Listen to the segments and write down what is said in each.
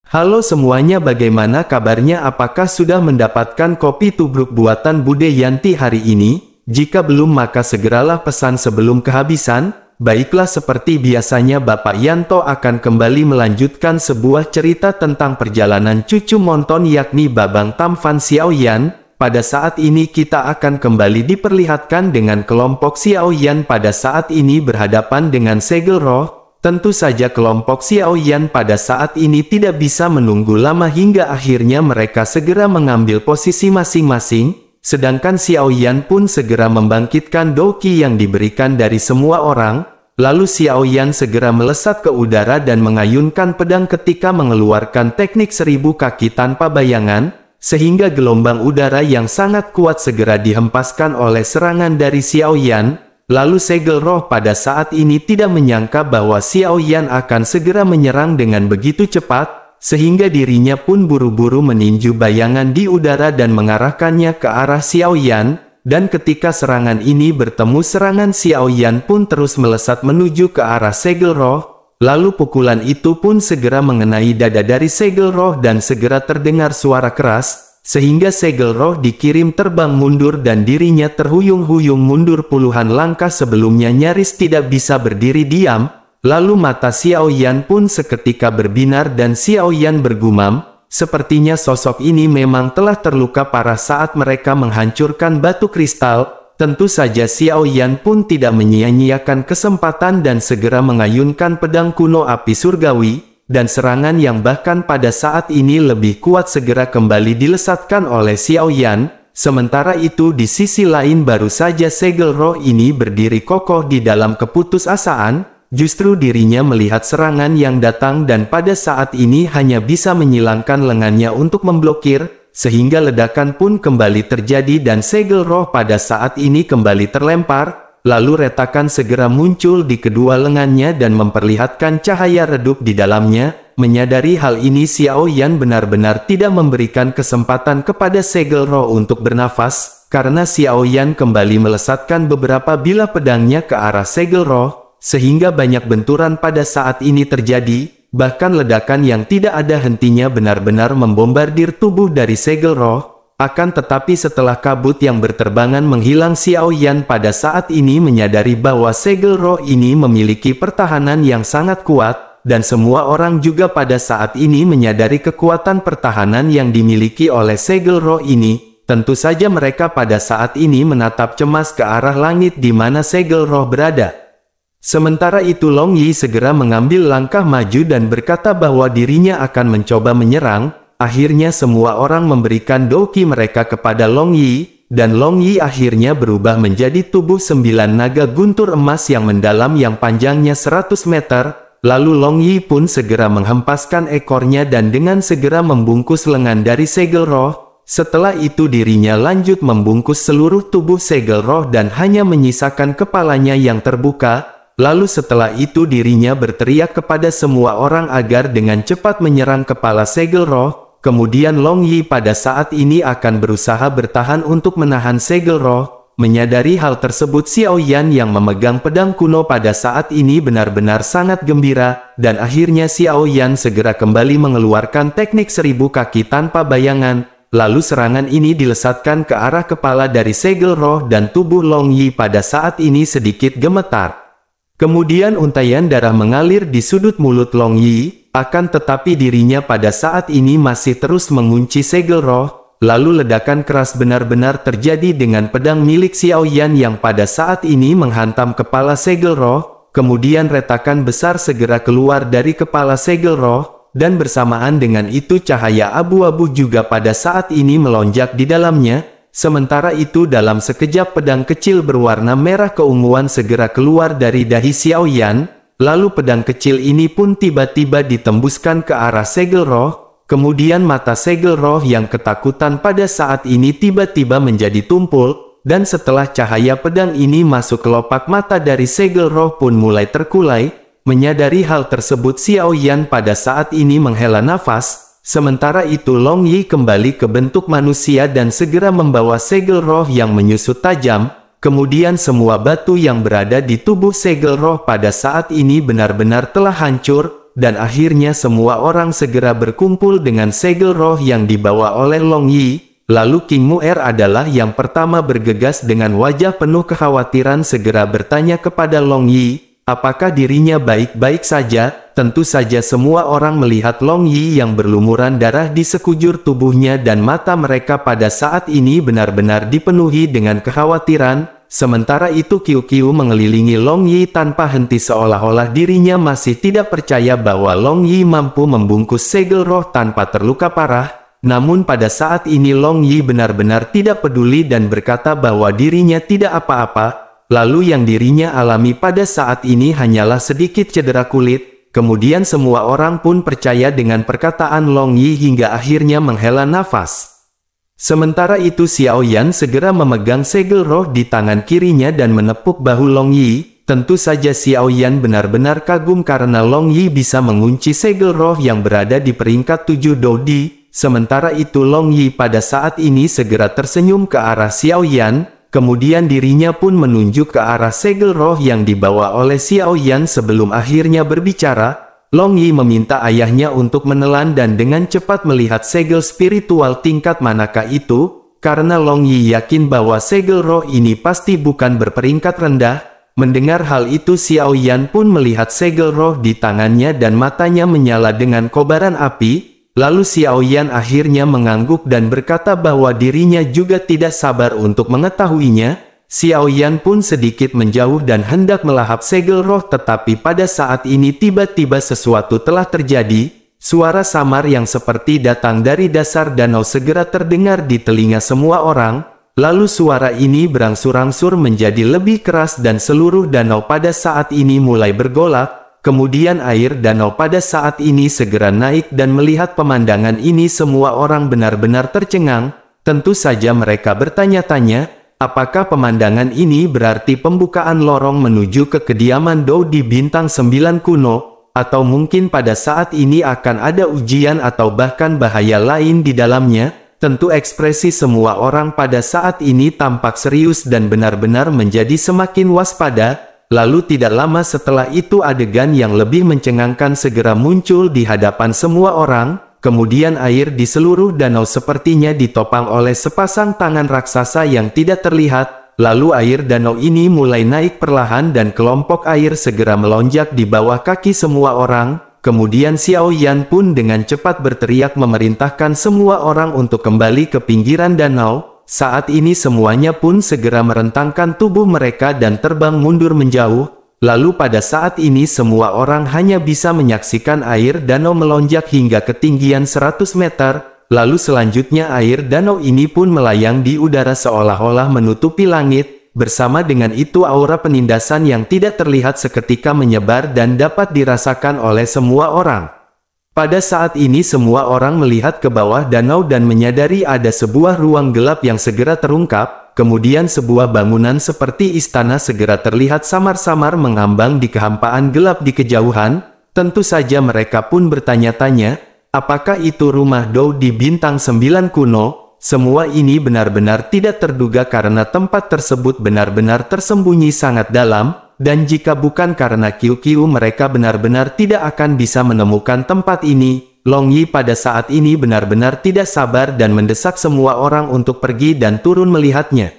Halo semuanya, bagaimana kabarnya? Apakah sudah mendapatkan kopi tubruk buatan Bude Yanti hari ini? Jika belum maka segeralah pesan sebelum kehabisan. Baiklah, seperti biasanya Bapak Yanto akan kembali melanjutkan sebuah cerita tentang perjalanan cucu Monton yakni Babang Tam Van Xiaoyan. Pada saat ini kita akan kembali diperlihatkan dengan kelompok Xiaoyan pada saat ini berhadapan dengan segel roh. Tentu saja kelompok Xiaoyan pada saat ini tidak bisa menunggu lama hingga akhirnya mereka segera mengambil posisi masing-masing. Sedangkan Xiaoyan pun segera membangkitkan doki yang diberikan dari semua orang. Lalu Xiaoyan segera melesat ke udara dan mengayunkan pedang ketika mengeluarkan teknik 1000 kaki tanpa bayangan. Sehingga gelombang udara yang sangat kuat segera dihempaskan oleh serangan dari Xiaoyan. Lalu segel roh pada saat ini tidak menyangka bahwa Xiaoyan akan segera menyerang dengan begitu cepat. Sehingga dirinya pun buru-buru meninju bayangan di udara dan mengarahkannya ke arah Xiaoyan. Dan ketika serangan ini bertemu, serangan Xiaoyan pun terus melesat menuju ke arah segel roh. Lalu pukulan itu pun segera mengenai dada dari segel roh dan segera terdengar suara keras. Sehingga segel roh dikirim terbang mundur dan dirinya terhuyung-huyung mundur puluhan langkah sebelumnya nyaris tidak bisa berdiri diam. Lalu mata Xiaoyan pun seketika berbinar dan Xiaoyan bergumam, sepertinya sosok ini memang telah terluka parah saat mereka menghancurkan batu kristal. Tentu saja Xiaoyan pun tidak menyia-nyiakan kesempatan dan segera mengayunkan pedang kuno api surgawi, dan serangan yang bahkan pada saat ini lebih kuat segera kembali dilesatkan oleh Xiaoyan. Sementara itu di sisi lain baru saja segel roh ini berdiri kokoh di dalam keputusasaan. Justru dirinya melihat serangan yang datang dan pada saat ini hanya bisa menyilangkan lengannya untuk memblokir, sehingga ledakan pun kembali terjadi dan segel roh pada saat ini kembali terlempar, lalu retakan segera muncul di kedua lengannya dan memperlihatkan cahaya redup di dalamnya. Menyadari hal ini Xiaoyan benar-benar tidak memberikan kesempatan kepada segel roh untuk bernafas, karena Xiaoyan kembali melesatkan beberapa bilah pedangnya ke arah segel roh. Sehingga banyak benturan pada saat ini terjadi, bahkan ledakan yang tidak ada hentinya benar-benar membombardir tubuh dari segel roh. Akan tetapi setelah kabut yang berterbangan menghilang, Xiaoyan pada saat ini menyadari bahwa segel roh ini memiliki pertahanan yang sangat kuat, dan semua orang juga pada saat ini menyadari kekuatan pertahanan yang dimiliki oleh segel roh ini. Tentu saja mereka pada saat ini menatap cemas ke arah langit di mana segel roh berada. Sementara itu Long Yi segera mengambil langkah maju dan berkata bahwa dirinya akan mencoba menyerang. Akhirnya semua orang memberikan doki mereka kepada Long Yi, dan Long Yi akhirnya berubah menjadi tubuh 9 naga guntur emas yang mendalam yang panjangnya 100 meter. Lalu Long Yi pun segera menghempaskan ekornya dan dengan segera membungkus lengan dari segel roh. Setelah itu dirinya lanjut membungkus seluruh tubuh segel roh dan hanya menyisakan kepalanya yang terbuka. Lalu setelah itu dirinya berteriak kepada semua orang agar dengan cepat menyerang kepala segel roh. Kemudian Long Yi pada saat ini akan berusaha bertahan untuk menahan segel roh. Menyadari hal tersebut Xiaoyan yang memegang pedang kuno pada saat ini benar-benar sangat gembira. Dan akhirnya Xiaoyan segera kembali mengeluarkan teknik 1000 kaki tanpa bayangan. Lalu serangan ini dilesatkan ke arah kepala dari segel roh dan tubuh Long Yi pada saat ini sedikit gemetar. Kemudian untaian darah mengalir di sudut mulut Long Yi, akan tetapi dirinya pada saat ini masih terus mengunci segel roh. Lalu ledakan keras benar-benar terjadi dengan pedang milik Xiaoyan yang pada saat ini menghantam kepala segel roh. Kemudian retakan besar segera keluar dari kepala segel roh, dan bersamaan dengan itu cahaya abu-abu juga pada saat ini melonjak di dalamnya. Sementara itu dalam sekejap pedang kecil berwarna merah keunguan segera keluar dari dahi Xiaoyan, lalu pedang kecil ini pun tiba-tiba ditembuskan ke arah segel roh. Kemudian mata segel roh yang ketakutan pada saat ini tiba-tiba menjadi tumpul, dan setelah cahaya pedang ini masuk ke kelopak mata dari segel roh pun mulai terkulai. Menyadari hal tersebut Xiaoyan pada saat ini menghela nafas. Sementara itu Long Yi kembali ke bentuk manusia dan segera membawa segel roh yang menyusut tajam. Kemudian semua batu yang berada di tubuh segel roh pada saat ini benar-benar telah hancur. dan akhirnya semua orang segera berkumpul dengan segel roh yang dibawa oleh Long Yi. Lalu King Mu'er adalah yang pertama bergegas dengan wajah penuh kekhawatiran segera bertanya kepada Long Yi, apakah dirinya baik-baik saja. Tentu saja semua orang melihat Long Yi yang berlumuran darah di sekujur tubuhnya dan mata mereka pada saat ini benar-benar dipenuhi dengan kekhawatiran. Sementara itu Qiu mengelilingi Long Yi tanpa henti seolah-olah dirinya masih tidak percaya bahwa Long Yi mampu membungkus segel roh tanpa terluka parah. Namun pada saat ini Long Yi benar-benar tidak peduli dan berkata bahwa dirinya tidak apa-apa. Lalu yang dirinya alami pada saat ini hanyalah sedikit cedera kulit. Kemudian semua orang pun percaya dengan perkataan Long Yi hingga akhirnya menghela nafas. Sementara itu Xiao Yan segera memegang segel roh di tangan kirinya dan menepuk bahu Long Yi. Tentu saja Xiao Yan benar-benar kagum karena Long Yi bisa mengunci segel roh yang berada di peringkat 7 Dodi. Sementara itu Long Yi pada saat ini segera tersenyum ke arah Xiao Yan, kemudian dirinya pun menunjuk ke arah segel roh yang dibawa oleh Xiao Yan sebelum akhirnya berbicara. Long Yi meminta ayahnya untuk menelan dan dengan cepat melihat segel spiritual tingkat manakah itu, karena Long Yi yakin bahwa segel roh ini pasti bukan berperingkat rendah. Mendengar hal itu Xiao Yan pun melihat segel roh di tangannya dan matanya menyala dengan kobaran api. Lalu Xiao Yan akhirnya mengangguk dan berkata bahwa dirinya juga tidak sabar untuk mengetahuinya. Xiao Yan pun sedikit menjauh dan hendak melahap segel roh, tetapi pada saat ini tiba-tiba sesuatu telah terjadi. Suara samar yang seperti datang dari dasar danau segera terdengar di telinga semua orang. Lalu suara ini berangsur-angsur menjadi lebih keras dan seluruh danau pada saat ini mulai bergolak. Kemudian air danau pada saat ini segera naik dan melihat pemandangan ini semua orang benar-benar tercengang. Tentu saja mereka bertanya-tanya, apakah pemandangan ini berarti pembukaan lorong menuju ke kediaman Dou di Bintang 9 kuno, atau mungkin pada saat ini akan ada ujian atau bahkan bahaya lain di dalamnya. Tentu ekspresi semua orang pada saat ini tampak serius dan benar-benar menjadi semakin waspada. Lalu tidak lama setelah itu adegan yang lebih mencengangkan segera muncul di hadapan semua orang. Kemudian air di seluruh danau sepertinya ditopang oleh sepasang tangan raksasa yang tidak terlihat. Lalu air danau ini mulai naik perlahan dan kelompok air segera melonjak di bawah kaki semua orang. Kemudian Xiao Yan pun dengan cepat berteriak memerintahkan semua orang untuk kembali ke pinggiran danau. Saat ini semuanya pun segera merentangkan tubuh mereka dan terbang mundur menjauh. Lalu pada saat ini semua orang hanya bisa menyaksikan air danau melonjak hingga ketinggian 100 meter. Lalu selanjutnya air danau ini pun melayang di udara seolah-olah menutupi langit. Bersama dengan itu aura penindasan yang tidak terlihat seketika menyebar dan dapat dirasakan oleh semua orang. Pada saat ini semua orang melihat ke bawah danau dan menyadari ada sebuah ruang gelap yang segera terungkap. Kemudian sebuah bangunan seperti istana segera terlihat samar-samar mengambang di kehampaan gelap di kejauhan. Tentu saja mereka pun bertanya-tanya, apakah itu rumah Dou di Bintang 9 kuno? Semua ini benar-benar tidak terduga karena tempat tersebut benar-benar tersembunyi sangat dalam. Dan jika bukan karena Qiu mereka benar-benar tidak akan bisa menemukan tempat ini. Long Yi pada saat ini benar-benar tidak sabar dan mendesak semua orang untuk pergi dan turun melihatnya.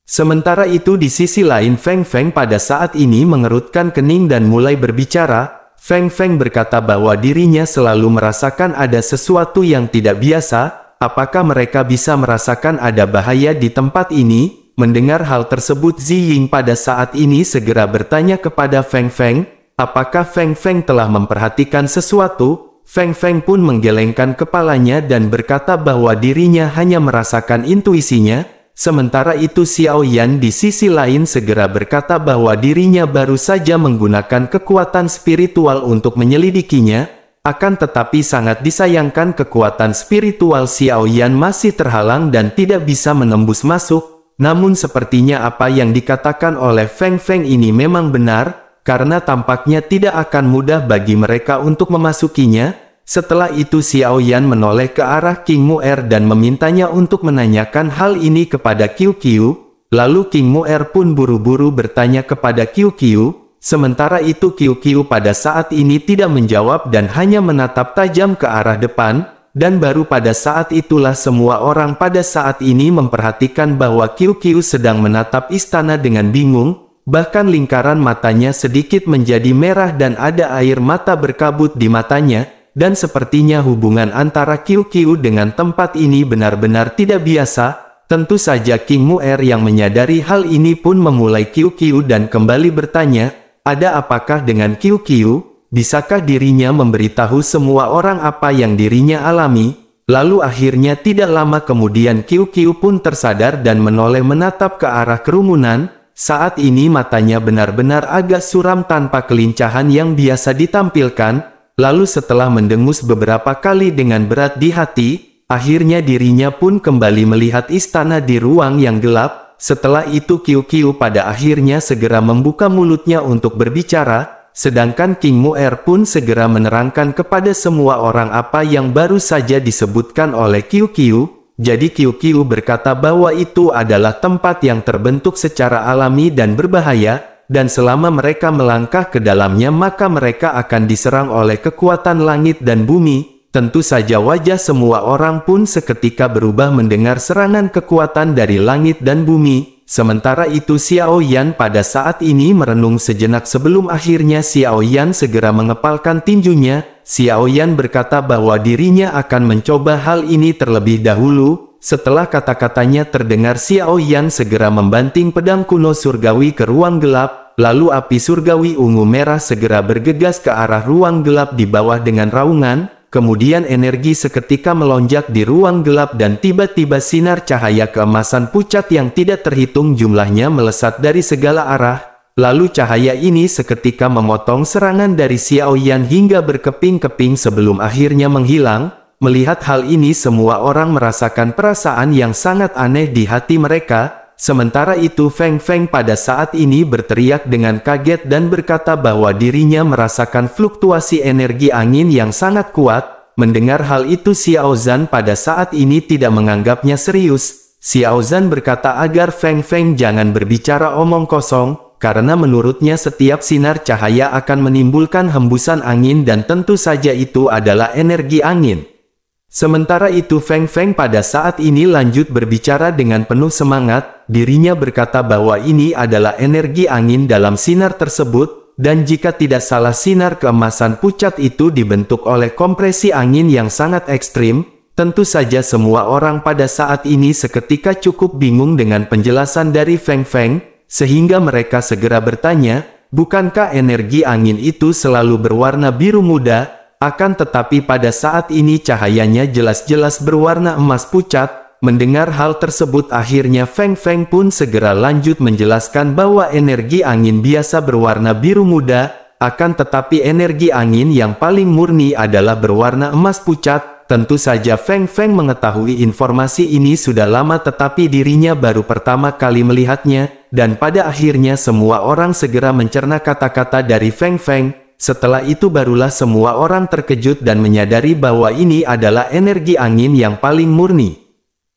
Sementara itu di sisi lain Feng Feng pada saat ini mengerutkan kening dan mulai berbicara. Feng Feng berkata bahwa dirinya selalu merasakan ada sesuatu yang tidak biasa. Apakah mereka bisa merasakan ada bahaya di tempat ini? Mendengar hal tersebut Zi Ying pada saat ini segera bertanya kepada Feng Feng, apakah Feng Feng telah memperhatikan sesuatu? Feng Feng pun menggelengkan kepalanya dan berkata bahwa dirinya hanya merasakan intuisinya. Sementara itu Xiao Yan di sisi lain segera berkata bahwa dirinya baru saja menggunakan kekuatan spiritual untuk menyelidikinya. Akan tetapi sangat disayangkan kekuatan spiritual Xiao Yan masih terhalang dan tidak bisa menembus masuk. Namun sepertinya apa yang dikatakan oleh Feng Feng ini memang benar, karena tampaknya tidak akan mudah bagi mereka untuk memasukinya. Setelah itu Xiao Yan menoleh ke arah King Mu'er dan memintanya untuk menanyakan hal ini kepada Qiu. Lalu King Mu'er pun buru-buru bertanya kepada Qiu, sementara itu Qiu pada saat ini tidak menjawab dan hanya menatap tajam ke arah depan, dan baru pada saat itulah semua orang pada saat ini memperhatikan bahwa Qiu sedang menatap istana dengan bingung, bahkan lingkaran matanya sedikit menjadi merah dan ada air mata berkabut di matanya, dan sepertinya hubungan antara Qiu dengan tempat ini benar-benar tidak biasa. Tentu saja King Mu'er yang menyadari hal ini pun memulai Qiu dan kembali bertanya, ada apakah dengan Qiu? Bisakah dirinya memberitahu semua orang apa yang dirinya alami? Lalu akhirnya tidak lama kemudian Qiu pun tersadar dan menoleh menatap ke arah kerumunan. Saat ini matanya benar-benar agak suram tanpa kelincahan yang biasa ditampilkan. Lalu setelah mendengus beberapa kali dengan berat di hati, akhirnya dirinya pun kembali melihat istana di ruang yang gelap. Setelah itu Qiu pada akhirnya segera membuka mulutnya untuk berbicara, sedangkan King Mu'er pun segera menerangkan kepada semua orang apa yang baru saja disebutkan oleh Qiu. Jadi Qiu berkata bahwa itu adalah tempat yang terbentuk secara alami dan berbahaya, dan selama mereka melangkah ke dalamnya maka mereka akan diserang oleh kekuatan langit dan bumi. Tentu saja wajah semua orang pun seketika berubah mendengar serangan kekuatan dari langit dan bumi. Sementara itu Xiao Yan pada saat ini merenung sejenak sebelum akhirnya Xiao Yan segera mengepalkan tinjunya. Xiao Yan berkata bahwa dirinya akan mencoba hal ini terlebih dahulu. Setelah kata-katanya terdengar, Xiao Yan segera membanting pedang kuno surgawi ke ruang gelap. Lalu api surgawi ungu merah segera bergegas ke arah ruang gelap di bawah dengan raungan. Kemudian energi seketika melonjak di ruang gelap dan tiba-tiba sinar cahaya keemasan pucat yang tidak terhitung jumlahnya melesat dari segala arah. Lalu cahaya ini seketika memotong serangan dari Xiao Yan hingga berkeping-keping sebelum akhirnya menghilang. Melihat hal ini semua orang merasakan perasaan yang sangat aneh di hati mereka. Sementara itu Feng pada saat ini berteriak dengan kaget dan berkata bahwa dirinya merasakan fluktuasi energi angin yang sangat kuat. Mendengar hal itu Xiao Zhan pada saat ini tidak menganggapnya serius. Xiao Zhan berkata agar Feng jangan berbicara omong kosong, karena menurutnya setiap sinar cahaya akan menimbulkan hembusan angin dan tentu saja itu adalah energi angin. Sementara itu Feng pada saat ini lanjut berbicara dengan penuh semangat. Dirinya berkata bahwa ini adalah energi angin dalam sinar tersebut, dan jika tidak salah sinar keemasan pucat itu dibentuk oleh kompresi angin yang sangat ekstrim. Tentu saja semua orang pada saat ini seketika cukup bingung dengan penjelasan dari Feng sehingga mereka segera bertanya, bukankah energi angin itu selalu berwarna biru muda? Akan tetapi pada saat ini cahayanya jelas-jelas berwarna emas pucat. Mendengar hal tersebut akhirnya Feng pun segera lanjut menjelaskan bahwa energi angin biasa berwarna biru muda, akan tetapi energi angin yang paling murni adalah berwarna emas pucat. Tentu saja Feng mengetahui informasi ini sudah lama tetapi dirinya baru pertama kali melihatnya, dan pada akhirnya semua orang segera mencerna kata-kata dari Feng. Setelah itu barulah semua orang terkejut dan menyadari bahwa ini adalah energi angin yang paling murni.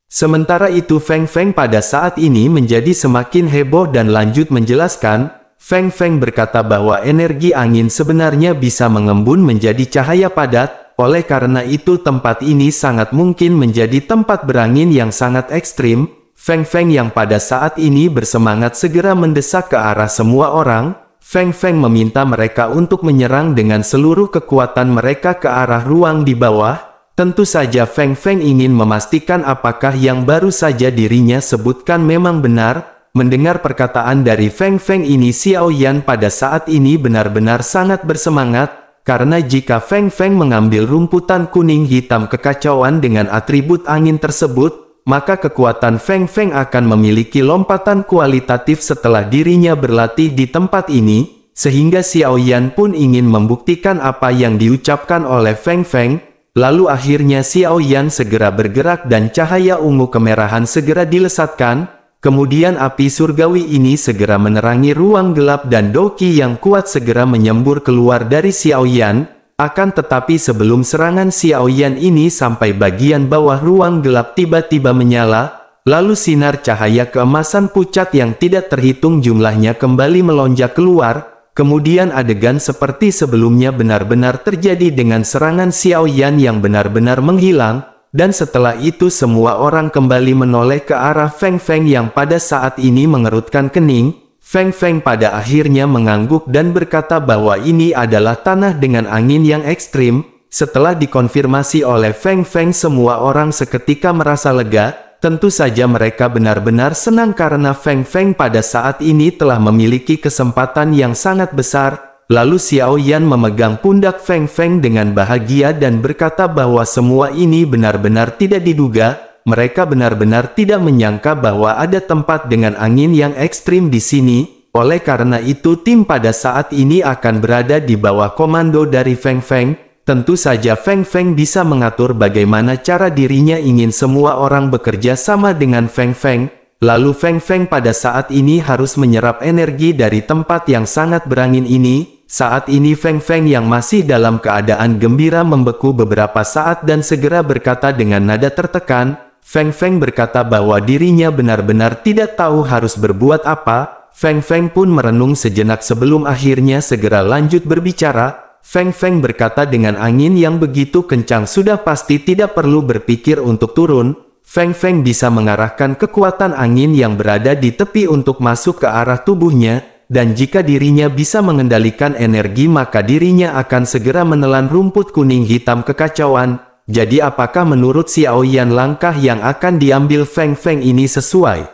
Sementara itu Feng pada saat ini menjadi semakin heboh dan lanjut menjelaskan. Feng berkata bahwa energi angin sebenarnya bisa mengembun menjadi cahaya padat, oleh karena itu tempat ini sangat mungkin menjadi tempat berangin yang sangat ekstrim. Feng yang pada saat ini bersemangat segera mendesak ke arah semua orang. Feng meminta mereka untuk menyerang dengan seluruh kekuatan mereka ke arah ruang di bawah. Tentu saja Feng ingin memastikan apakah yang baru saja dirinya sebutkan memang benar. Mendengar perkataan dari Feng ini Xiao Yan pada saat ini benar-benar sangat bersemangat, karena jika Feng mengambil rumputan kuning hitam kekacauan dengan atribut angin tersebut, maka kekuatan Feng akan memiliki lompatan kualitatif setelah dirinya berlatih di tempat ini, sehingga Xiao Yan pun ingin membuktikan apa yang diucapkan oleh Feng. Lalu akhirnya Xiao Yan segera bergerak dan cahaya ungu kemerahan segera dilesatkan. Kemudian api surgawi ini segera menerangi ruang gelap dan doki yang kuat segera menyembur keluar dari Xiao Yan. Akan tetapi sebelum serangan Xiao Yan ini sampai bagian bawah ruang gelap tiba-tiba menyala, lalu sinar cahaya keemasan pucat yang tidak terhitung jumlahnya kembali melonjak keluar. kemudian adegan seperti sebelumnya benar-benar terjadi dengan serangan Xiao Yan yang benar-benar menghilang, dan setelah itu semua orang kembali menoleh ke arah Feng Feng yang pada saat ini mengerutkan kening. Feng Feng pada akhirnya mengangguk dan berkata bahwa ini adalah tanah dengan angin yang ekstrim. Setelah dikonfirmasi oleh Feng Feng, semua orang seketika merasa lega. Tentu saja mereka benar-benar senang karena Feng Feng pada saat ini telah memiliki kesempatan yang sangat besar. Lalu Xiao Yan memegang pundak Feng Feng dengan bahagia dan berkata bahwa semua ini benar-benar tidak diduga. Mereka benar-benar tidak menyangka bahwa ada tempat dengan angin yang ekstrim di sini. Oleh karena itu tim pada saat ini akan berada di bawah komando dari Feng Feng. Tentu saja Feng Feng bisa mengatur bagaimana cara dirinya ingin semua orang bekerja sama dengan Feng Feng. Lalu Feng Feng pada saat ini harus menyerap energi dari tempat yang sangat berangin ini. Saat ini Feng Feng yang masih dalam keadaan gembira membeku beberapa saat dan segera berkata dengan nada tertekan. Feng Feng berkata bahwa dirinya benar-benar tidak tahu harus berbuat apa. Feng Feng pun merenung sejenak sebelum akhirnya segera lanjut berbicara. Feng Feng berkata dengan angin yang begitu kencang sudah pasti tidak perlu berpikir untuk turun. Feng Feng bisa mengarahkan kekuatan angin yang berada di tepi untuk masuk ke arah tubuhnya, dan jika dirinya bisa mengendalikan energi maka dirinya akan segera menelan rumput kuning hitam kekacauan. Jadi apakah menurut Xiao Yan langkah yang akan diambil Feng Feng ini sesuai?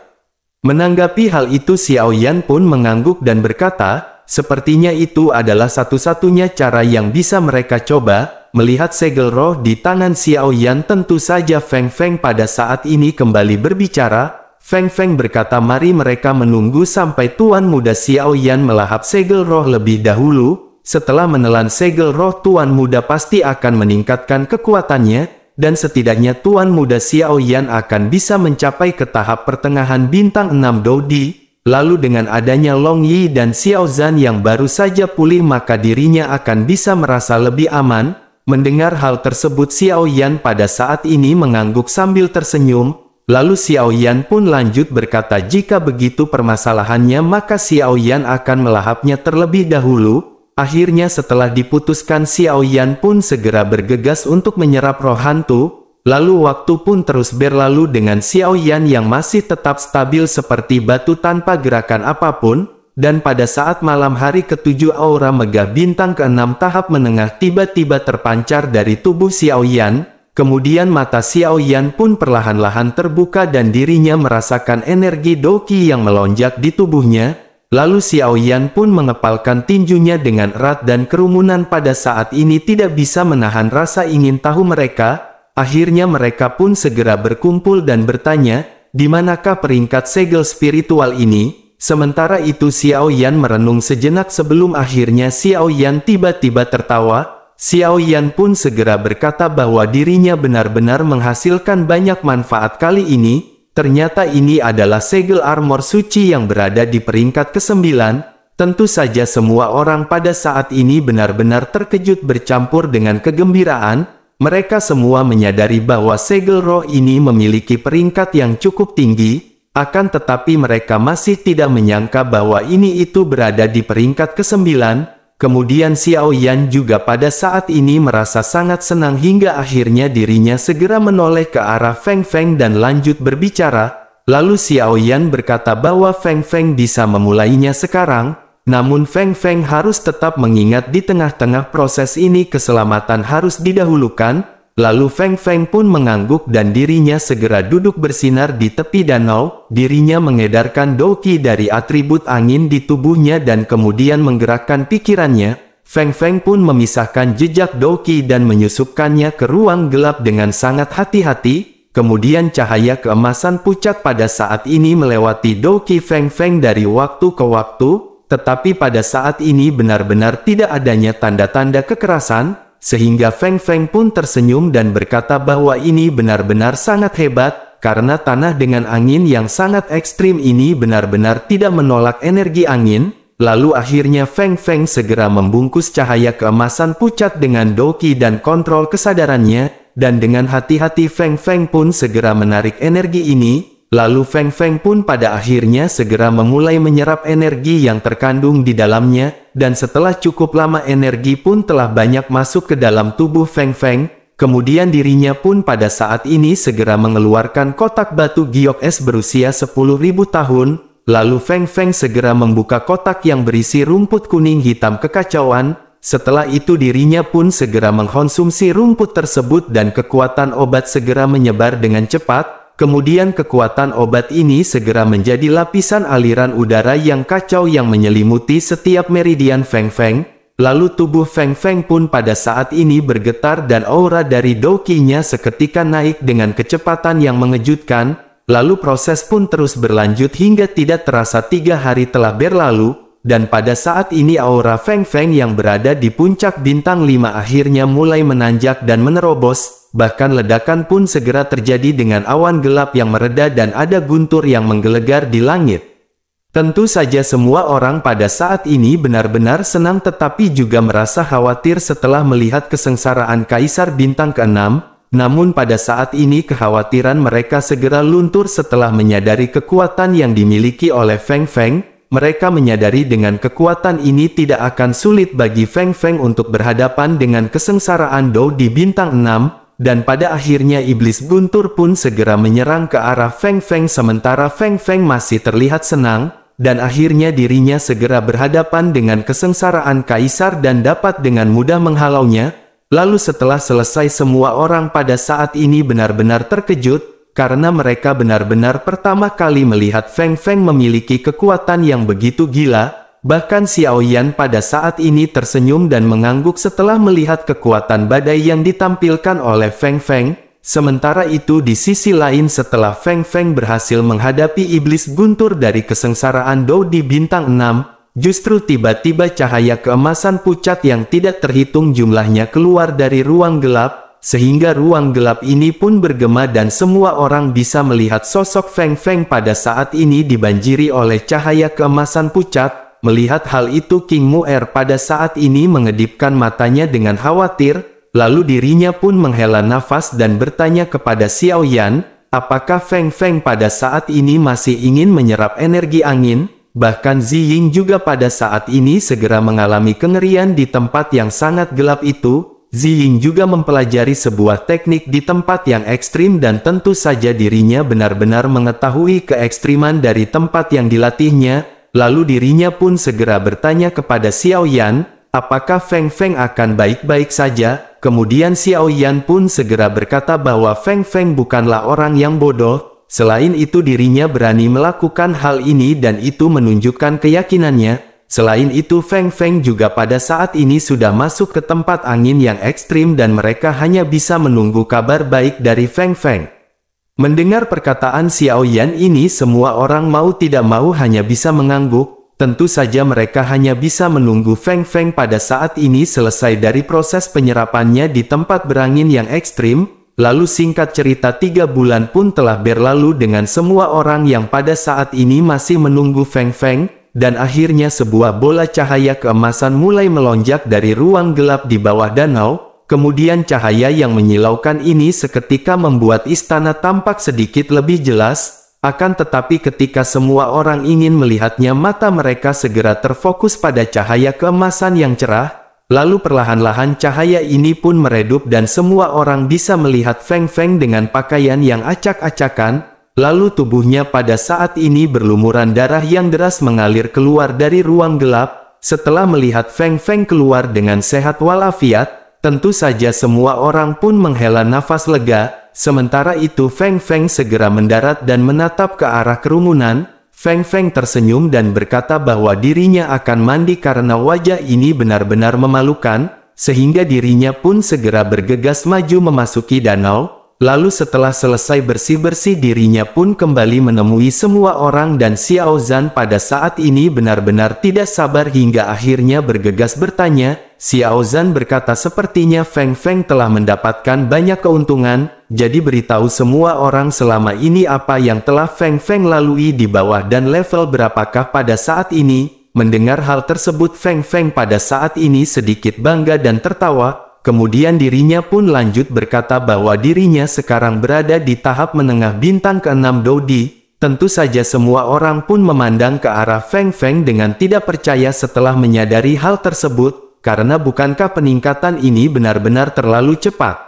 Menanggapi hal itu Xiao Yan pun mengangguk dan berkata, sepertinya itu adalah satu-satunya cara yang bisa mereka coba. Melihat segel roh di tangan Xiao Yan, tentu saja Feng Feng pada saat ini kembali berbicara. Feng Feng berkata, mari mereka menunggu sampai Tuan Muda Xiao Yan melahap segel roh lebih dahulu. Setelah menelan segel roh, Tuan Muda pasti akan meningkatkan kekuatannya, dan setidaknya Tuan Muda Xiao Yan akan bisa mencapai ke tahap pertengahan bintang 6 Dodi. Lalu dengan adanya Long Yi dan Xiao Zhan yang baru saja pulih maka dirinya akan bisa merasa lebih aman. Mendengar hal tersebut Xiao Yan pada saat ini mengangguk sambil tersenyum. Lalu Xiao Yan pun lanjut berkata, jika begitu permasalahannya maka Xiao Yan akan melahapnya terlebih dahulu. Akhirnya setelah diputuskan Xiao Yan pun segera bergegas untuk menyerap roh hantu. Lalu waktu pun terus berlalu dengan Xiao Yan yang masih tetap stabil seperti batu tanpa gerakan apapun. Dan pada saat malam hari ke-7 aura megah bintang ke-6 tahap menengah tiba-tiba terpancar dari tubuh Xiao Yan. Kemudian mata Xiao Yan pun perlahan-lahan terbuka dan dirinya merasakan energi Doqi yang melonjak di tubuhnya. Lalu Xiao Yan pun mengepalkan tinjunya dengan erat dan kerumunan pada saat ini tidak bisa menahan rasa ingin tahu mereka. Akhirnya mereka pun segera berkumpul dan bertanya, di manakah peringkat segel spiritual ini? Sementara itu Xiao Yan merenung sejenak sebelum akhirnya Xiao Yan tiba-tiba tertawa. Xiao Yan pun segera berkata bahwa dirinya benar-benar menghasilkan banyak manfaat kali ini. Ternyata ini adalah segel armor suci yang berada di peringkat ke-9. Tentu saja semua orang pada saat ini benar-benar terkejut bercampur dengan kegembiraan. Mereka semua menyadari bahwa segel roh ini memiliki peringkat yang cukup tinggi, akan tetapi mereka masih tidak menyangka bahwa ini itu berada di peringkat ke-9. Kemudian Xiao Yan juga pada saat ini merasa sangat senang hingga akhirnya dirinya segera menoleh ke arah Feng Feng dan lanjut berbicara. Lalu Xiao Yan berkata bahwa Feng Feng bisa memulainya sekarang. Namun Feng Feng harus tetap mengingat di tengah-tengah proses ini keselamatan harus didahulukan. Lalu Feng Feng pun mengangguk dan dirinya segera duduk bersinar di tepi danau. Dirinya mengedarkan Doqi dari atribut angin di tubuhnya dan kemudian menggerakkan pikirannya. Feng Feng pun memisahkan jejak Doqi dan menyusupkannya ke ruang gelap dengan sangat hati-hati. Kemudian cahaya keemasan pucat pada saat ini melewati Doqi Feng Feng dari waktu ke waktu. Tetapi pada saat ini benar-benar tidak adanya tanda-tanda kekerasan, sehingga Feng Feng pun tersenyum dan berkata bahwa ini benar-benar sangat hebat, karena tanah dengan angin yang sangat ekstrim ini benar-benar tidak menolak energi angin. Lalu akhirnya Feng Feng segera membungkus cahaya keemasan pucat dengan Doqi dan kontrol kesadarannya, dan dengan hati-hati Feng Feng pun segera menarik energi ini. lalu Feng Feng pun pada akhirnya segera memulai menyerap energi yang terkandung di dalamnya, dan setelah cukup lama energi pun telah banyak masuk ke dalam tubuh Feng Feng, kemudian dirinya pun pada saat ini segera mengeluarkan kotak batu giok es berusia 10.000 tahun, lalu Feng Feng segera membuka kotak yang berisi rumput kuning hitam kekacauan. Setelah itu dirinya pun segera mengkonsumsi rumput tersebut dan kekuatan obat segera menyebar dengan cepat. Kemudian kekuatan obat ini segera menjadi lapisan aliran udara yang kacau yang menyelimuti setiap meridian Feng Feng. Lalu tubuh Feng Feng pun pada saat ini bergetar dan aura dari Douqinya seketika naik dengan kecepatan yang mengejutkan. Lalu proses pun terus berlanjut hingga tidak terasa 3 hari telah berlalu. Dan pada saat ini aura Feng Feng yang berada di puncak bintang 5 akhirnya mulai menanjak dan menerobos. Bahkan ledakan pun segera terjadi dengan awan gelap yang mereda dan ada guntur yang menggelegar di langit. Tentu saja semua orang pada saat ini benar-benar senang tetapi juga merasa khawatir setelah melihat kesengsaraan Kaisar Bintang ke-6. Namun pada saat ini kekhawatiran mereka segera luntur setelah menyadari kekuatan yang dimiliki oleh Feng Feng. Mereka menyadari dengan kekuatan ini tidak akan sulit bagi Feng Feng untuk berhadapan dengan kesengsaraan Dou di Bintang 6. Dan pada akhirnya iblis guntur pun segera menyerang ke arah Feng Feng sementara Feng Feng masih terlihat senang, dan akhirnya dirinya segera berhadapan dengan kesengsaraan Kaisar dan dapat dengan mudah menghalaunya. Lalu setelah selesai semua orang pada saat ini benar-benar terkejut, karena mereka benar-benar pertama kali melihat Feng Feng memiliki kekuatan yang begitu gila. Bahkan Xiao Yan pada saat ini tersenyum dan mengangguk setelah melihat kekuatan badai yang ditampilkan oleh Feng Feng. Sementara itu di sisi lain setelah Feng Feng berhasil menghadapi iblis guntur dari kesengsaraan Dou di Bintang 6, justru tiba-tiba cahaya keemasan pucat yang tidak terhitung jumlahnya keluar dari ruang gelap, sehingga ruang gelap ini pun bergema dan semua orang bisa melihat sosok Feng Feng pada saat ini dibanjiri oleh cahaya keemasan pucat. Melihat hal itu King Mu'er pada saat ini mengedipkan matanya dengan khawatir, lalu dirinya pun menghela nafas dan bertanya kepada Xiao Yan, apakah Feng Feng pada saat ini masih ingin menyerap energi angin? Bahkan Ziying juga pada saat ini segera mengalami kengerian di tempat yang sangat gelap itu. Ziying juga mempelajari sebuah teknik di tempat yang ekstrim dan tentu saja dirinya benar-benar mengetahui keekstriman dari tempat yang dilatihnya. Lalu dirinya pun segera bertanya kepada Xiao Yan, apakah Feng Feng akan baik-baik saja? Kemudian Xiao Yan pun segera berkata bahwa Feng Feng bukanlah orang yang bodoh. Selain itu dirinya berani melakukan hal ini dan itu menunjukkan keyakinannya. Selain itu Feng Feng juga pada saat ini sudah masuk ke tempat angin yang ekstrim dan mereka hanya bisa menunggu kabar baik dari Feng Feng. Mendengar perkataan Xiao Yan ini semua orang mau tidak mau hanya bisa mengangguk. Tentu saja mereka hanya bisa menunggu Feng Feng pada saat ini selesai dari proses penyerapannya di tempat berangin yang ekstrim. Lalu singkat cerita 3 bulan pun telah berlalu dengan semua orang yang pada saat ini masih menunggu Feng Feng. Dan akhirnya sebuah bola cahaya keemasan mulai melonjak dari ruang gelap di bawah danau. Kemudian cahaya yang menyilaukan ini seketika membuat istana tampak sedikit lebih jelas, akan tetapi ketika semua orang ingin melihatnya mata mereka segera terfokus pada cahaya keemasan yang cerah, lalu perlahan-lahan cahaya ini pun meredup dan semua orang bisa melihat Feng Feng dengan pakaian yang acak-acakan, lalu tubuhnya pada saat ini berlumuran darah yang deras mengalir keluar dari ruang gelap. Setelah melihat Feng Feng keluar dengan sehat walafiat, tentu saja semua orang pun menghela nafas lega. Sementara itu Feng Feng segera mendarat dan menatap ke arah kerumunan. Feng Feng tersenyum dan berkata bahwa dirinya akan mandi karena wajah ini benar-benar memalukan, sehingga dirinya pun segera bergegas maju memasuki danau. Lalu setelah selesai bersih-bersih dirinya pun kembali menemui semua orang dan Xiao Zhan pada saat ini benar-benar tidak sabar hingga akhirnya bergegas bertanya. Xiao Zhan berkata sepertinya Feng Feng telah mendapatkan banyak keuntungan, jadi beritahu semua orang selama ini apa yang telah Feng Feng lalui di bawah dan level berapakah pada saat ini. Mendengar hal tersebut Feng Feng pada saat ini sedikit bangga dan tertawa. Kemudian dirinya pun lanjut berkata bahwa dirinya sekarang berada di tahap menengah bintang ke-6 Dou Di. Tentu saja semua orang pun memandang ke arah Feng Feng dengan tidak percaya setelah menyadari hal tersebut, karena bukankah peningkatan ini benar-benar terlalu cepat?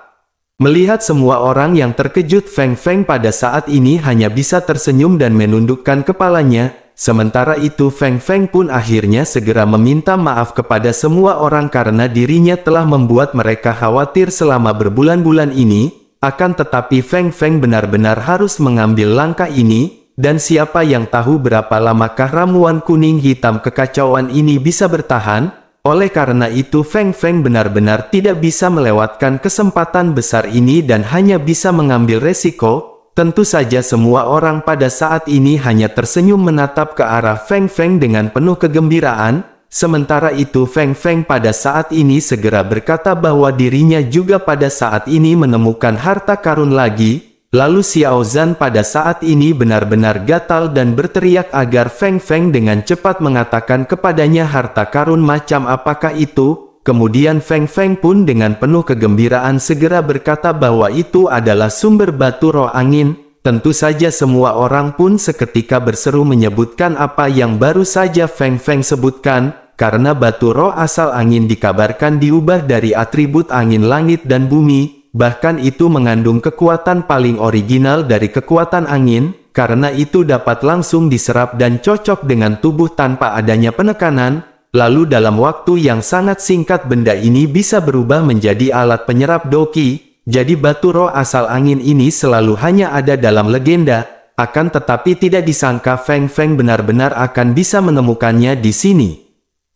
Melihat semua orang yang terkejut, Feng Feng pada saat ini hanya bisa tersenyum dan menundukkan kepalanya. Sementara itu Feng Feng pun akhirnya segera meminta maaf kepada semua orang karena dirinya telah membuat mereka khawatir selama berbulan-bulan ini. Akan tetapi Feng Feng benar-benar harus mengambil langkah ini. Dan siapa yang tahu berapa lamakah ramuan kuning hitam kekacauan ini bisa bertahan? Oleh karena itu Feng Feng benar-benar tidak bisa melewatkan kesempatan besar ini dan hanya bisa mengambil resiko. Tentu saja semua orang pada saat ini hanya tersenyum menatap ke arah Feng Feng dengan penuh kegembiraan. Sementara itu Feng Feng pada saat ini segera berkata bahwa dirinya juga pada saat ini menemukan harta karun lagi. Lalu Xiao Zhan pada saat ini benar-benar gatal dan berteriak agar Feng Feng dengan cepat mengatakan kepadanya harta karun macam apakah itu. Kemudian Feng Feng pun dengan penuh kegembiraan segera berkata bahwa itu adalah sumber batu roh angin. Tentu saja semua orang pun seketika berseru menyebutkan apa yang baru saja Feng Feng sebutkan, karena batu roh asal angin dikabarkan diubah dari atribut angin langit dan bumi. Bahkan itu mengandung kekuatan paling original dari kekuatan angin, karena itu dapat langsung diserap dan cocok dengan tubuh tanpa adanya penekanan. Lalu dalam waktu yang sangat singkat benda ini bisa berubah menjadi alat penyerap doki. Jadi batu roh asal angin ini selalu hanya ada dalam legenda. Akan tetapi tidak disangka Feng Feng benar-benar akan bisa menemukannya di sini.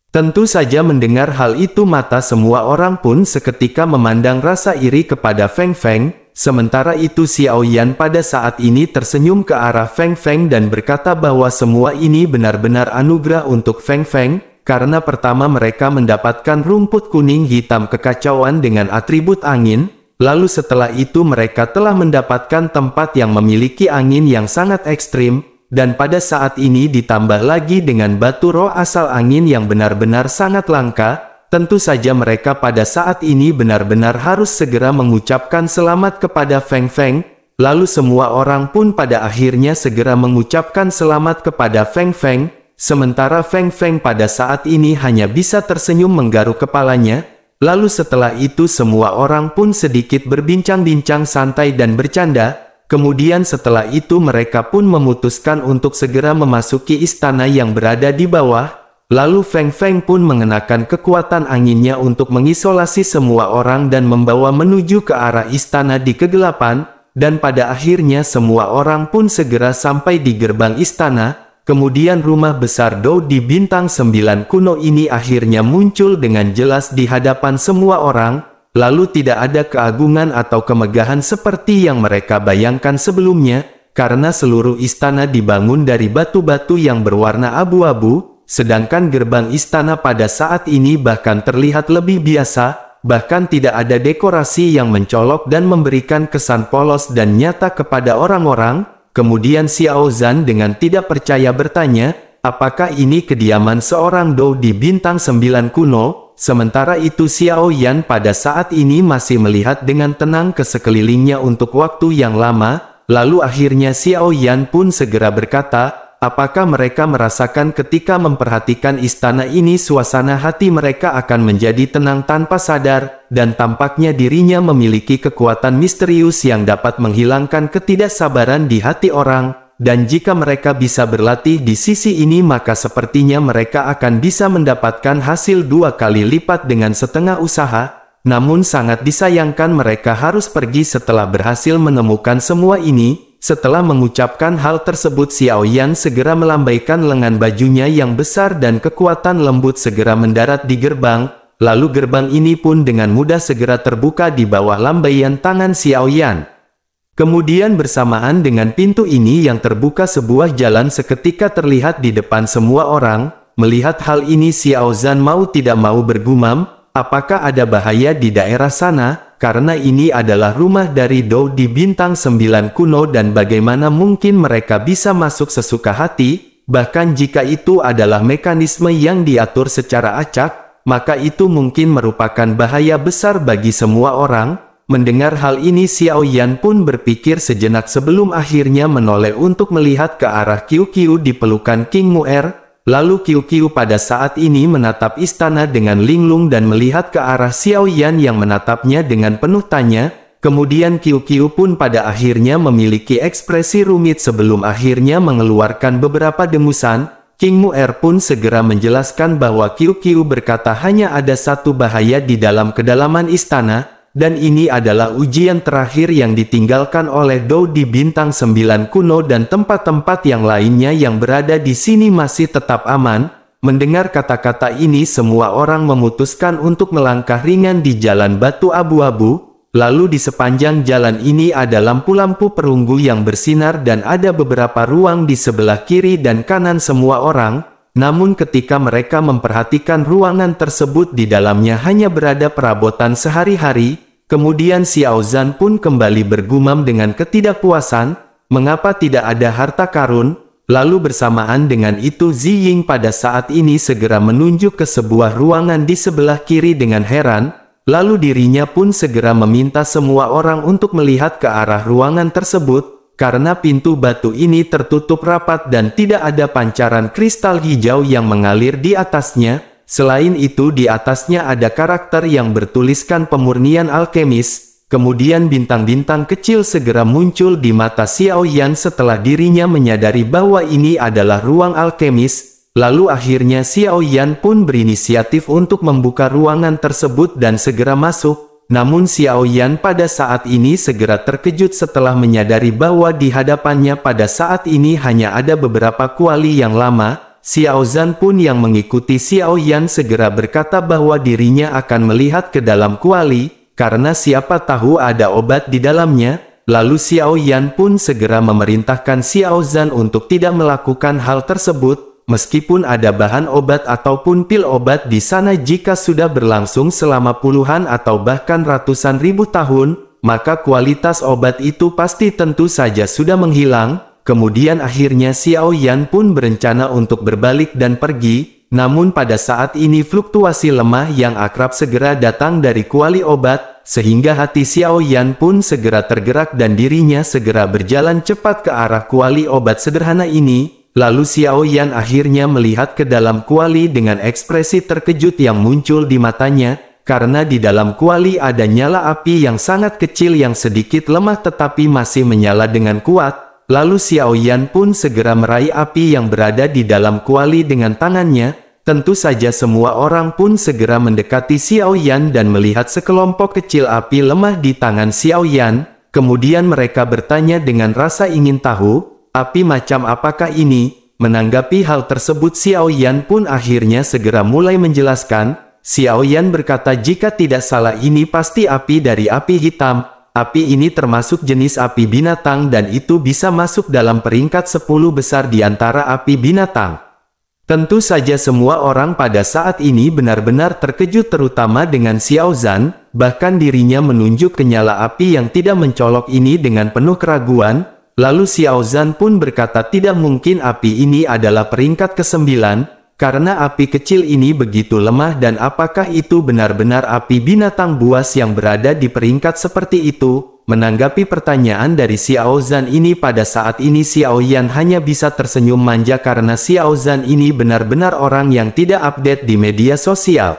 Tentu saja mendengar hal itu mata semua orang pun seketika memandang rasa iri kepada Feng Feng. Sementara itu Xiao Yan pada saat ini tersenyum ke arah Feng Feng dan berkata bahwa semua ini benar-benar anugerah untuk Feng Feng. Karena pertama mereka mendapatkan rumput kuning hitam kekacauan dengan atribut angin. Lalu setelah itu mereka telah mendapatkan tempat yang memiliki angin yang sangat ekstrim. Dan pada saat ini ditambah lagi dengan batu roh asal angin yang benar-benar sangat langka, tentu saja mereka pada saat ini benar-benar harus segera mengucapkan selamat kepada Feng Feng. Lalu semua orang pun pada akhirnya segera mengucapkan selamat kepada Feng Feng, sementara Feng Feng pada saat ini hanya bisa tersenyum menggaruk kepalanya. Lalu setelah itu semua orang pun sedikit berbincang-bincang santai dan bercanda. Kemudian setelah itu mereka pun memutuskan untuk segera memasuki istana yang berada di bawah. Lalu Feng Feng pun mengenakan kekuatan anginnya untuk mengisolasi semua orang dan membawa menuju ke arah istana di kegelapan. Dan pada akhirnya semua orang pun segera sampai di gerbang istana. Kemudian rumah besar Dou di bintang 9 kuno ini akhirnya muncul dengan jelas di hadapan semua orang. Lalu tidak ada keagungan atau kemegahan seperti yang mereka bayangkan sebelumnya, karena seluruh istana dibangun dari batu-batu yang berwarna abu-abu, sedangkan gerbang istana pada saat ini bahkan terlihat lebih biasa, bahkan tidak ada dekorasi yang mencolok dan memberikan kesan polos dan nyata kepada orang-orang. Kemudian Xiao Zhan dengan tidak percaya bertanya, apakah ini kediaman seorang Dou di bintang 9 kuno? Sementara itu Xiao Yan pada saat ini masih melihat dengan tenang ke sekelilingnya untuk waktu yang lama. Lalu akhirnya Xiao Yan pun segera berkata, apakah mereka merasakan ketika memperhatikan istana ini suasana hati mereka akan menjadi tenang tanpa sadar, dan tampaknya dirinya memiliki kekuatan misterius yang dapat menghilangkan ketidaksabaran di hati orang. Dan jika mereka bisa berlatih di sisi ini maka sepertinya mereka akan bisa mendapatkan hasil 2 kali lipat dengan setengah usaha. Namun sangat disayangkan mereka harus pergi setelah berhasil menemukan semua ini. Setelah mengucapkan hal tersebut Xiao Yan segera melambaikan lengan bajunya yang besar dan kekuatan lembut segera mendarat di gerbang. Lalu gerbang ini pun dengan mudah segera terbuka di bawah lambaian tangan Xiao Yan. Kemudian bersamaan dengan pintu ini yang terbuka sebuah jalan seketika terlihat di depan semua orang. Melihat hal ini Xiao Zhan mau tidak mau bergumam, apakah ada bahaya di daerah sana? Karena ini adalah rumah dari Dou di bintang 9 kuno dan bagaimana mungkin mereka bisa masuk sesuka hati? Bahkan jika itu adalah mekanisme yang diatur secara acak, maka itu mungkin merupakan bahaya besar bagi semua orang. Mendengar hal ini Xiao Yan pun berpikir sejenak sebelum akhirnya menoleh untuk melihat ke arah Qiu Qiu di pelukan King Mu'er. Lalu Qiu Qiu pada saat ini menatap istana dengan linglung dan melihat ke arah Xiao Yan yang menatapnya dengan penuh tanya. Kemudian Qiu Qiu pun pada akhirnya memiliki ekspresi rumit sebelum akhirnya mengeluarkan beberapa dengusan. King Mu'er pun segera menjelaskan bahwa Qiu Qiu berkata hanya ada satu bahaya di dalam kedalaman istana. Dan ini adalah ujian terakhir yang ditinggalkan oleh Dou di Bintang 9 kuno dan tempat-tempat yang lainnya yang berada di sini masih tetap aman. Mendengar kata-kata ini semua orang memutuskan untuk melangkah ringan di jalan batu abu-abu. Lalu di sepanjang jalan ini ada lampu-lampu perunggu yang bersinar dan ada beberapa ruang di sebelah kiri dan kanan semua orang. Namun ketika mereka memperhatikan ruangan tersebut di dalamnya hanya berada perabotan sehari-hari. Kemudian Xiao Zhan pun kembali bergumam dengan ketidakpuasan, mengapa tidak ada harta karun? Lalu bersamaan dengan itu Zi Ying pada saat ini segera menunjuk ke sebuah ruangan di sebelah kiri dengan heran, lalu dirinya pun segera meminta semua orang untuk melihat ke arah ruangan tersebut, karena pintu batu ini tertutup rapat dan tidak ada pancaran kristal hijau yang mengalir di atasnya. Selain itu di atasnya ada karakter yang bertuliskan pemurnian alkemis. Kemudian bintang-bintang kecil segera muncul di mata Xiao Yan setelah dirinya menyadari bahwa ini adalah ruang alkemis. Lalu akhirnya Xiao Yan pun berinisiatif untuk membuka ruangan tersebut dan segera masuk. Namun Xiao Yan pada saat ini segera terkejut setelah menyadari bahwa di hadapannya pada saat ini hanya ada beberapa kuali yang lama. Xiao Zhan pun yang mengikuti Xiao Yan segera berkata bahwa dirinya akan melihat ke dalam kuali, karena siapa tahu ada obat di dalamnya. Lalu Xiao Yan pun segera memerintahkan Xiao Zhan untuk tidak melakukan hal tersebut, meskipun ada bahan obat ataupun pil obat di sana jika sudah berlangsung selama puluhan atau bahkan ratusan ribu tahun, maka kualitas obat itu pasti tentu saja sudah menghilang. Kemudian akhirnya Xiao Yan pun berencana untuk berbalik dan pergi, namun pada saat ini fluktuasi lemah yang akrab segera datang dari kuali obat, sehingga hati Xiao Yan pun segera tergerak dan dirinya segera berjalan cepat ke arah kuali obat sederhana ini. Lalu Xiao Yan akhirnya melihat ke dalam kuali dengan ekspresi terkejut yang muncul di matanya, karena di dalam kuali ada nyala api yang sangat kecil yang sedikit lemah tetapi masih menyala dengan kuat. Lalu Xiao Yan pun segera meraih api yang berada di dalam kuali dengan tangannya. Tentu saja semua orang pun segera mendekati Xiao Yan dan melihat sekelompok kecil api lemah di tangan Xiao Yan. Kemudian mereka bertanya dengan rasa ingin tahu, api macam apakah ini? Menanggapi hal tersebut Xiao Yan pun akhirnya segera mulai menjelaskan. Xiao Yan berkata jika tidak salah ini pasti api dari api hitam. Api ini termasuk jenis api binatang dan itu bisa masuk dalam peringkat 10 besar di antara api binatang. Tentu saja semua orang pada saat ini benar-benar terkejut terutama dengan Xiao Zhan, bahkan dirinya menunjuk ke nyala api yang tidak mencolok ini dengan penuh keraguan. Lalu Xiao Zhan pun berkata tidak mungkin api ini adalah peringkat ke-9. Karena api kecil ini begitu lemah dan apakah itu benar-benar api binatang buas yang berada di peringkat seperti itu? Menanggapi pertanyaan dari Xiao Zhan ini pada saat ini Xiao Yan hanya bisa tersenyum manja karena Xiao Zhan ini benar-benar orang yang tidak update di media sosial.